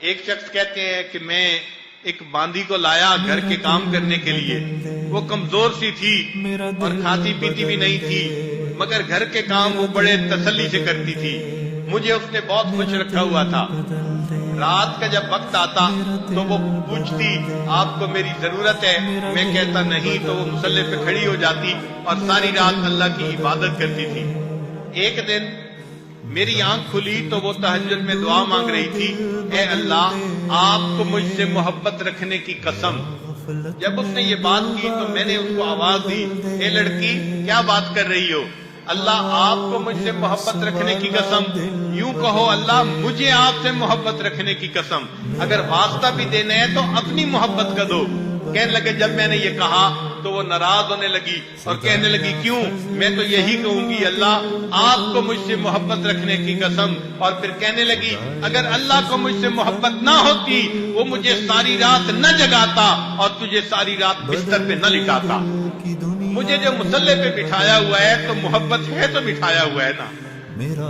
ایک شخص کہتے ہیں کہ میں ایک باندی کو لایا گھر کے کام کرنے کے لیے، وہ کمزور سی تھی اور کھاتی پیتی بھی نہیں تھی، مگر گھر کے کام وہ بڑے تسلی سے کرتی تھی، مجھے اس نے بہت خوش رکھا ہوا تھا۔ رات کا جب وقت آتا تو وہ پوچھتی آپ کو میری ضرورت ہے، میں کہتا نہیں تو وہ مصلی پہ کھڑی ہو جاتی اور ساری رات اللہ کی عبادت کرتی تھی۔ ایک دن میری آنکھ کھلی تو وہ تہجد میں دعا مانگ رہی تھی، اے اللہ آپ کو مجھ سے محبت رکھنے کی قسم۔ جب اس نے یہ بات کی تو میں نے اس کو آواز دی، اے لڑکی کیا بات کر رہی ہو؟ اللہ آپ کو مجھ سے محبت رکھنے کی قسم، یوں کہو اللہ مجھے آپ سے محبت رکھنے کی قسم، اگر واسطہ بھی دینا ہے تو اپنی محبت کا دو۔ کہنے لگے جب میں نے یہ کہا تو وہ ناراض ہونے لگی اور کہنے لگی کیوں؟ میں تو یہی کہوں گی اللہ آپ کو مجھ سے محبت رکھنے کی قسم، اور پھر کہنے لگی اگر اللہ کو مجھ سے محبت نہ ہوتی وہ مجھے ساری رات نہ جگاتا اور تجھے ساری رات بستر پہ نہ لٹاتا۔ مجھے جو مصلی پہ بٹھایا ہوا ہے تو محبت ہے تو بٹھایا ہوا ہے نا۔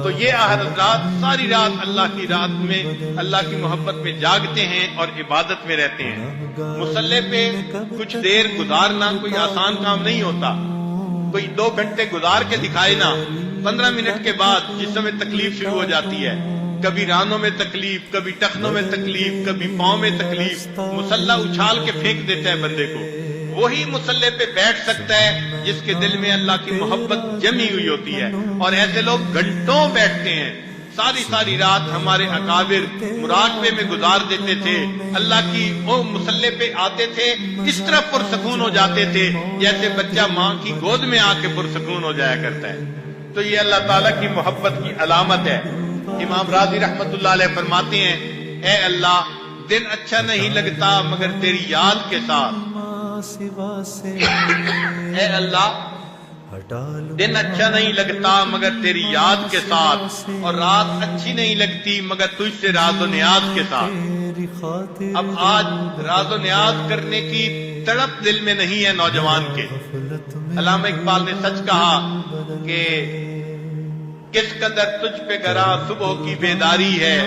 تو یہ حضرات ساری رات اللہ کی رات میں اللہ کی محبت میں جاگتے ہیں اور عبادت میں رہتے ہیں۔ مصلی پہ کچھ دیر گزارنا کوئی آسان کام نہیں ہوتا، کوئی 2 گھنٹے گزار کے دکھائے نا، 15 منٹ کے بعد جسم میں تکلیف شروع ہو جاتی ہے، کبھی رانوں میں تکلیف، کبھی ٹخنوں میں تکلیف، کبھی پاؤں میں تکلیف، مصلی اچھال کے پھینک دیتا ہے بندے کو۔ وہی مصلی پہ بیٹھ سکتا ہے جس کے دل میں اللہ کی محبت جمی ہوئی ہوتی ہے، اور ایسے لوگ گھنٹوں بیٹھتے ہیں۔ ساری رات ہمارے اکابر مراقبے میں گزار دیتے تھے، اللہ کی وہ مصلی پہ آتے تھے اس طرح پرسکون ہو جاتے تھے جیسے بچہ ماں کی گود میں آ کے پرسکون ہو جایا کرتا ہے۔ تو یہ اللہ تعالیٰ کی محبت کی علامت ہے۔ امام راضی رحمت اللہ علیہ فرماتے ہیں، اے اللہ دن اچھا نہیں لگتا مگر تیری یاد کے ساتھ، اے اللہ دن اچھا نہیں لگتا مگر تیری یاد کے ساتھ، اور رات اچھی نہیں لگتی مگر تجھ سے راز و نیاز کے ساتھ۔ اب آج راز و نیاز کرنے کی تڑپ دل میں نہیں ہے نوجوان کے۔ علامہ اقبال نے سچ کہا کہ کس قدر تجھ پہ گراں صبح کی بیداری ہے،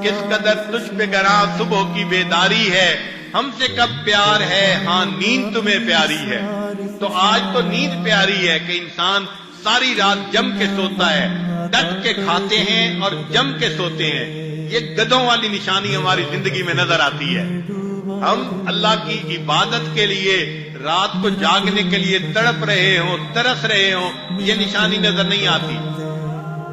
کس قدر تجھ پہ گراں صبح کی بیداری ہے، ہم سے کب پیار ہے ہاں نیند تمہیں پیاری ہے۔ تو آج تو نیند پیاری ہے کہ انسان ساری رات جم کے سوتا ہے، ڈٹ کے کھاتے ہیں اور جم کے سوتے ہیں۔ یہ گدھوں والی نشانی ہماری زندگی میں نظر آتی ہے۔ ہم اللہ کی عبادت کے لیے رات کو جاگنے کے لیے تڑپ رہے ہوں، ترس رہے ہوں، یہ نشانی نظر نہیں آتی۔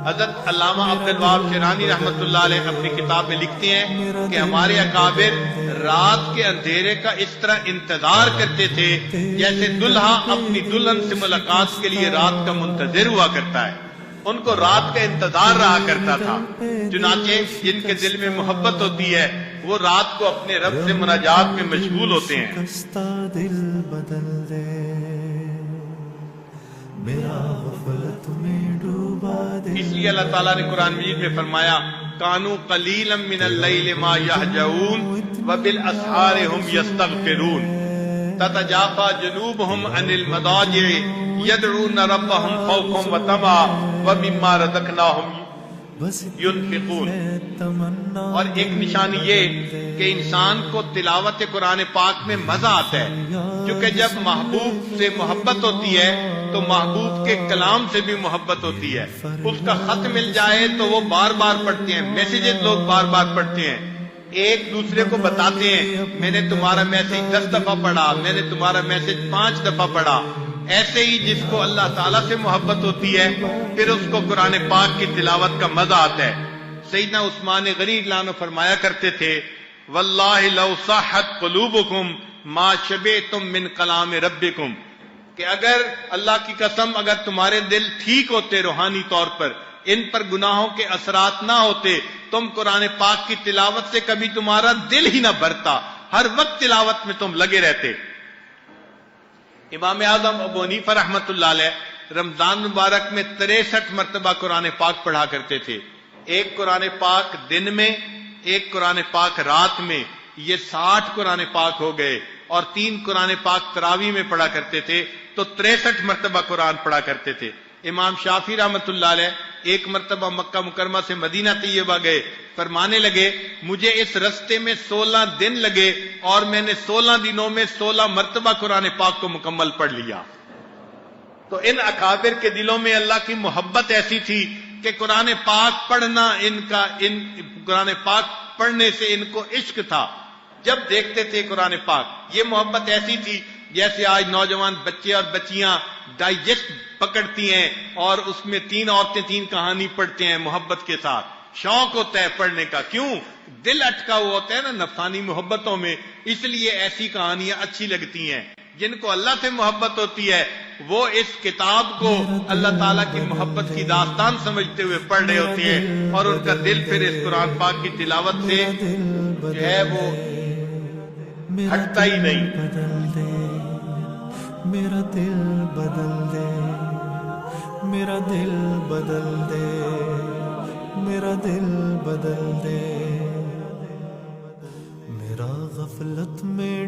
حضرت علامہ عبد الوہاب شیرانی رحمت اللہ علیہ اپنی کتاب میں لکھتے ہیں کہ ہمارے اکابر رات کے اندھیرے کا اس طرح انتظار کرتے تھے جیسے دلہا اپنی دلہن سے ملاقات کے لیے رات کا منتظر ہوا کرتا ہے۔ ان کو رات کا انتظار رہا کرتا تھا۔ چنانچہ جن کے دل میں محبت ہوتی ہے وہ رات کو اپنے رب سے مناجات میں مشغول ہوتے ہیں۔ اس لیے اللہ تعالیٰ نے قرآن مجید میں فرمایا کانوا قلیلا من اللیل ما یہجعون وبالاسحار ہم یستغفرون تتجافی جنوبہم عن المضاجع یدعون ربہم خوفا وطمعا ومما رزقناہم ينفقون۔ اور ایک نشانی یہ کہ انسان کو تلاوت قرآن پاک میں مزہ آتا ہے، کیونکہ جب محبوب سے محبت ہوتی ہے تو محبوب کے کلام سے بھی محبت ہوتی ہے۔ اس کا خط مل جائے تو وہ بار بار پڑھتے ہیں، میسیجز لوگ بار بار پڑھتے ہیں، ایک دوسرے کو بتاتے ہیں میں نے تمہارا میسج 10 دفعہ پڑھا، میں نے تمہارا میسج 5 دفعہ پڑھا۔ ایسے ہی جس کو اللہ تعالیٰ سے محبت ہوتی ہے پھر اس کو قرآن پاک کی تلاوت کا مزہ آتا ہے۔ سیدنا عثمان غنی اللہ عنہ فرمایا کرتے تھے واللہ لو صحت قلوبکم ما شبعتم من کلام ربکم، کہ اگر اللہ کی قسم اگر تمہارے دل ٹھیک ہوتے روحانی طور پر، ان پر گناہوں کے اثرات نہ ہوتے، تم قرآن پاک کی تلاوت سے کبھی تمہارا دل ہی نہ بھرتا، ہر وقت تلاوت میں تم لگے رہتے۔ امام اعظم ابو حنیفہ رحمۃ اللہ علیہ رمضان مبارک میں 63 مرتبہ قرآن پاک پڑھا کرتے تھے، ایک قرآن پاک دن میں، ایک قرآن پاک رات میں، یہ 60 قرآن پاک ہو گئے، اور 3 قرآن پاک تراویح میں پڑھا کرتے تھے، تو 63 مرتبہ قرآن پڑھا کرتے تھے۔ امام شافعی رحمۃ اللہ علیہ ایک مرتبہ مکہ مکرمہ سے مدینہ طیبہ گئے، فرمانے لگے مجھے اس رستے میں 16 دن لگے اور میں نے 16 دنوں میں 16 مرتبہ قرآن پاک کو مکمل پڑھ لیا۔ تو ان اکابر کے دلوں میں اللہ کی محبت ایسی تھی کہ قرآن پاک پڑھنا ان قرآن پاک پڑھنے سے ان کو عشق تھا۔ جب دیکھتے تھے قرآن پاک، یہ محبت ایسی تھی جیسے آج نوجوان بچے اور بچیاں ڈائجسٹ پکڑتی ہیں اور اس میں 3 عورتیں 3 کہانی پڑھتے ہیں محبت کے ساتھ، شوق ہوتا ہے پڑھنے کا، کیوں؟ دل اٹکا ہوا ہوتا ہے نا نفسانی محبتوں میں، اس لیے ایسی کہانیاں اچھی لگتی ہیں۔ جن کو اللہ سے محبت ہوتی ہے وہ اس کتاب کو اللہ تعالیٰ کی محبت کی داستان سمجھتے ہوئے پڑھ رہے ہوتے ہیں، اور ان کا دل پھر اس قرآن پاک کی تلاوت سے جو ہے وہ ہٹتا ہی نہیں۔ میرا دل بدل دے، میرا دل بدل دے، میرا دل بدل دے، میرا غفلت میں